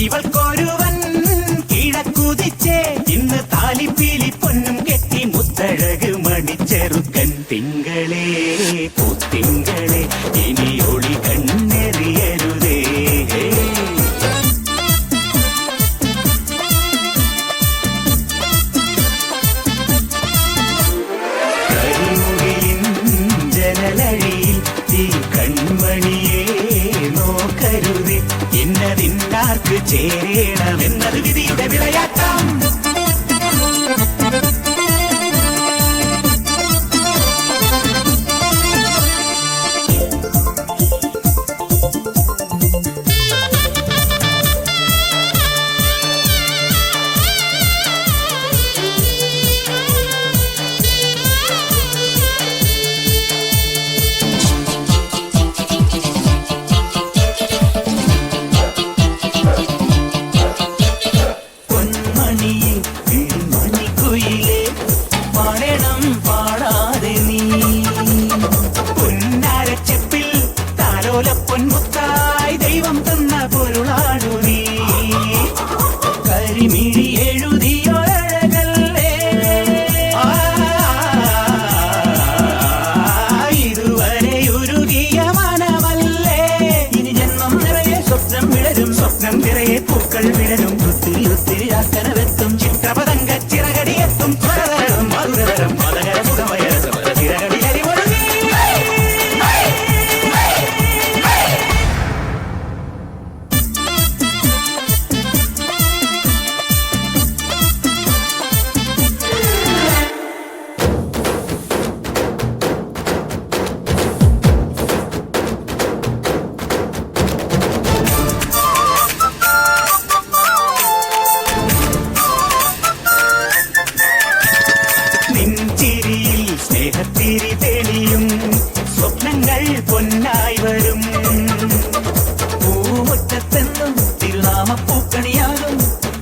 ഇവൾക്കൊരുവൻ കിഴക്കുതിച്ചേ ഇന്ന് താലിപ്പീലി പൊന്നും കെട്ടി മുത്തഴക് മണിച്ചെറുക്കൻ തിങ്കളേ പൂത്തിങ്കളെ ഇനി ഒളി കണ്ണെറിയരുതേ കരിമുകിലിൻ ജനലഴിയിൽ ഈ കൺമണിയെ നോക്കരുതേ ഇന്നതിന്നാർക്ക് ചേരണമെന്നത് വിധിയുടെ വിളയാട്ടം പൊന്മുത്തായി ദൈവം തന്ന പൊരുളാണു നീ കരിമിഴി എഴുതിയൊരഴകല്ലേ ഇതുവരെ ഉരുകിയ മനമല്ലേ ഇനി ജന്മം നിറയെ സ്വപ്നം വിടരും സ്വപ്നം നിറയെ പൂക്കൾ വിടരും ഒത്തിരി ഒത്തിരി ആക്കനവെത്തും ചിത്രപതങ്ക ചിറകടിയെത്തും സ്വരതരം മധുരതരം മതകര സുഖമയ ചിറകടി അരിമൊഴുകി സ്നേഹത്തിരി തെളിയും സ്വപ്നങ്ങൾ പൊന്നായി വരും പൂമുറ്റത്തെന്നും തിരുനാമപ്പൂക്കണിയാകും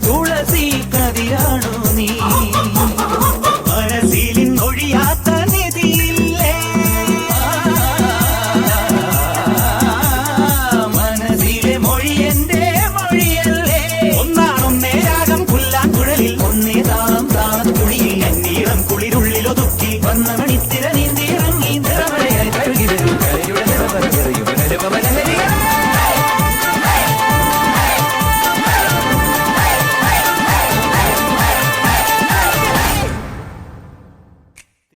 തുളസി കതിരാണോ നീ മനസ്സിലിൻ ഒഴിയാത്ത നിധിയില്ലേ മനസ്സിലെ മൊഴി എന്റെ